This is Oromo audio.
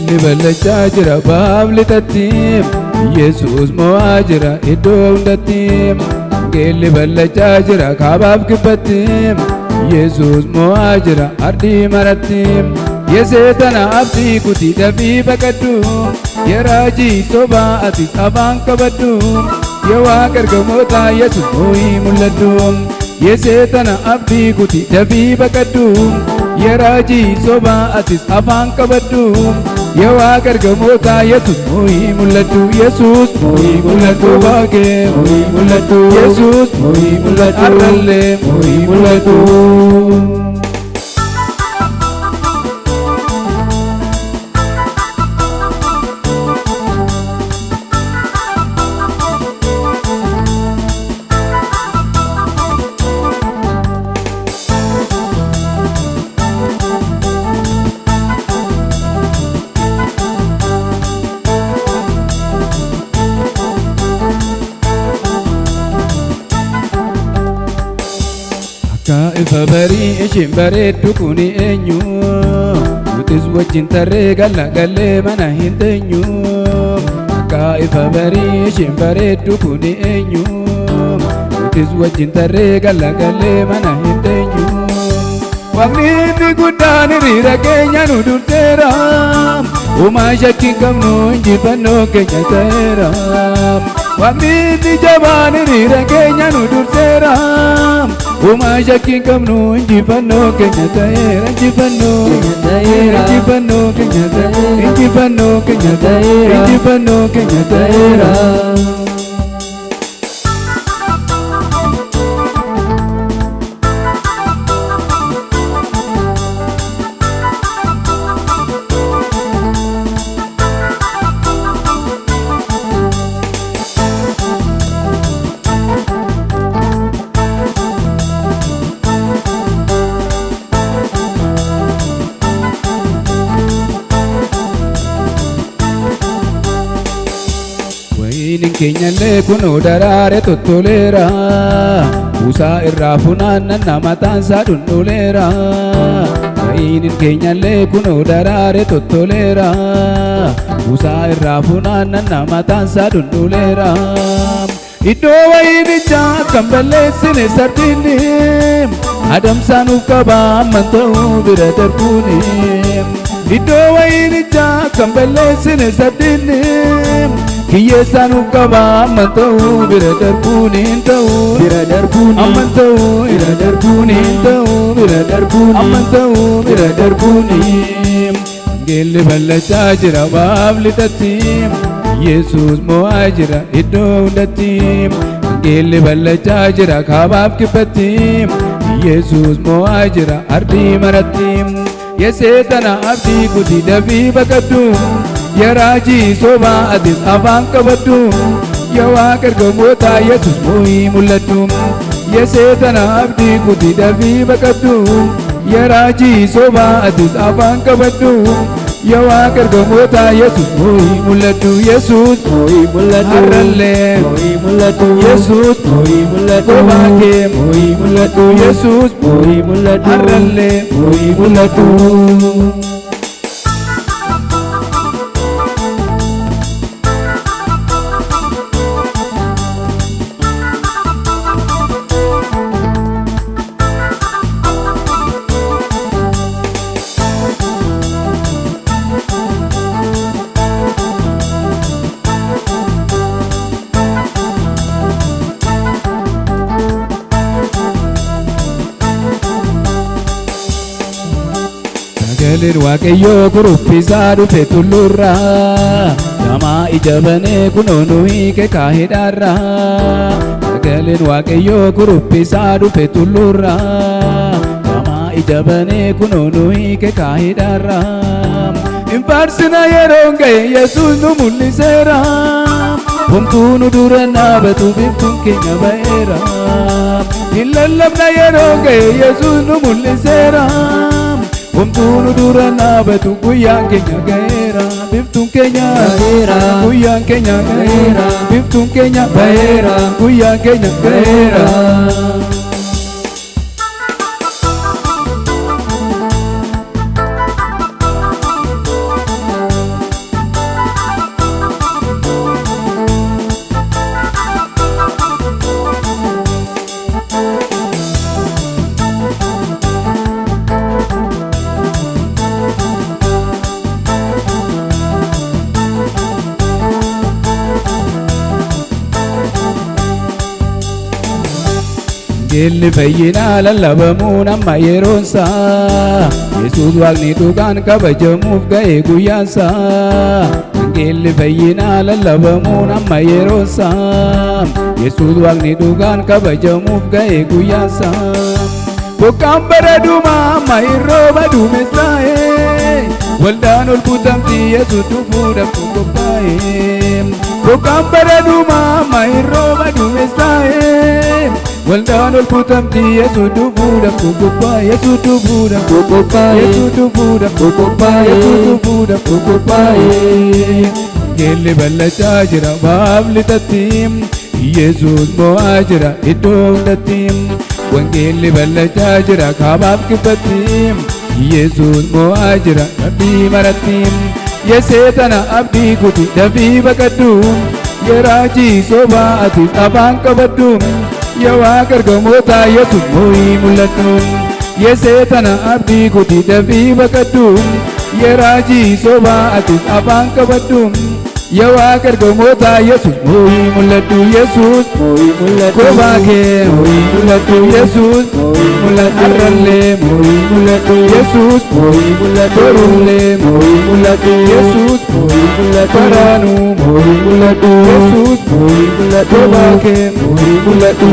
Wangeelli bal'achaa jira baaflitatti Yesuus mo'aa jira iddoo hundatti Wangeelli bal'achaa jira kaabaaf kibbatti Yesuus mo'aa jira ardii maratti Yeseetana abdii kuti dafii baqadhu Yeraajii sobaa ati afaan qabadhu Yewaaq ergamoota Yesuus mo'ii mul'adhu Yeseetana abdii kuti dafii baqadhu Yeraajii sobaa atis afaan qabadhu Yewaaq ergamoota Yesuus mo'ii mul'adhu Yesuus mo'ii mul'adhu baagee mo'ii mul'adhu Yesuus mo'ii mul'adhu arrallee mo'ii mul'adhu Ifa barii ishiin bareeddu kuni eenyu Nutis wajjin tarree galla gallee mana hin teenyu Akka ifa barii ishiin bareeddu kuni eenyu Nutis wajjin tarree galla gallee mana hin teenyu Waaqni inni guddaan hiriira keenya nu durteera Uumaa shakkii qabnu injifannoo keenya ta'eera Waaqni inni jabaan hiriira keenya nu durteera Uumaa shakkii qabnu injifannoo keenya ta'eera injifannoo keenya ta'eera injifannoo keenya ta'eera injifannoo keenya ta'eera Wayiniin keenyallee kunoo daraare tottoleera Buusaa irraa funaannanna mataansaa dhundhuleera Wayiniin keenyallee kunoo daraare tottoleera Buusaa irraa funaannanna mataansaa dhundhuleera Iddoo wayinichaa kan balleessine sardiinni Adamsaa nuuf qaba amman ta'uu bira darbuuni Iddoo wayinichaa kan balleessine sardiinni Kiyyeessaa nuuf qaba amman ta'uu bira darbuuni hin ta'uu bira darbuuni amman ta'uu bira darbuuni hin ta'uu bira darbuuni amman ta'uu bira darbuuni Wangeelli bal'achaa jira baaflitatti Yesuus mo'aa jira iddoo hundatti Wangeelli bal'achaa jira kaabaaf kibbatti Yesuus mo'aa jira ardii maratti Yeseetana abdii kuti dafii baqadhu Yeraajii sobaa atis afaan qabadhu Yewaaq ergamoota Yesuus mo'ii mul'adhu Yeseetana abdii kuti dafii baqadhu Yeraajii sobaa atis afaan qabadhu Yewaaq ergamoota Yesuus mo'ii mul'adhu Yesuus mo'ii mul'adhu arrallee mo'ii mul'adhu Yesuus mo'ii mul'adhu baagee mo'ii mul'adhu Yesuus mo'ii mul'adhu arrallee mo'ii mul'adhu Sagaleen Waaqayyoo kuruphisaa dhufe tullurraa Namaa ija banee kunoo nu hiike kaahidhaarraa Sagaleen Waaqayyoo kuruphisaa dhufe tullurraa Namaa ija banee kunoo nu hiike kaahidhaarraa Hin faarsina yeroon ga'e Yesuus nu mul'iseera Homtuu nu dura dhaabatu biftuun keenya ba'eera Hin lallabna yeroon ga'e Yesuus nu mul'iseera Homtuu nu dura dhaabatu guyyaan keenya ga'eera biftuun keenya ga'eera guyyaan keenya ga'eera biftuun keenya ba'eera guyyaan keenya ga'eera wangeelli fayyinaa lallabamuun amma yeroonsaa Yesuus waaqni dhugaan kabajamuuf ga'e guyyaansaa wangeelli fayyinaa lallabamuun amma yeroonsaa Yesuus waaqni dhugaan kabajamuuf ga'e guyyaansaa Bokkaan bara dhumaa amma irrooba duumessaa'ee waldaan ol butamti Yesuus dhufuudhaaf qophaa'ee Bokkaan bara dhumaa amma irrooba duumessaa'ee waldaan ol butamti Yesuus dhufuudhaaf qophaa'ee Yesuus dhufuudhaaf qophaa'ee Yesuus dhufuudhaaf qophaa'ee Yesuus dhufuudhaaf qophaa'ee Wangeelli bal'achaa jira baaflitatti Yesuus mo'aa jira iddoo hundatti Wangeelli bal'achaa jira kaabaaf kibbatti Yesuus mo'aa jira rabbii maratti Yeseetana abdii kuti dafii baqadhu Yeraajii sobaa atis afaan qabadhu Yawaa gargamoota Yesuus mo'ii mul'adhu Yeseetana abdii kuti dafii baqadhu Yeraajii sobaa atis afaan qabadhu Yawaa gargamoota Yesuus mo'ii mul'adhu Yesuus mo'ii mul'adhu Kobaakee mo'ii mul'adhu Yesuus mo'ii mul'adhu Arrallee mo'ii mul'adhu Yesuus mo'ii mul'adhu Torullee mo'ii mul'adhu Yesuus mo'ii mul'adhu Baraanuu mo'ii mul'adhu Yesuus mo'ii mul'adhu Kobaakee mo'ii mul'adhu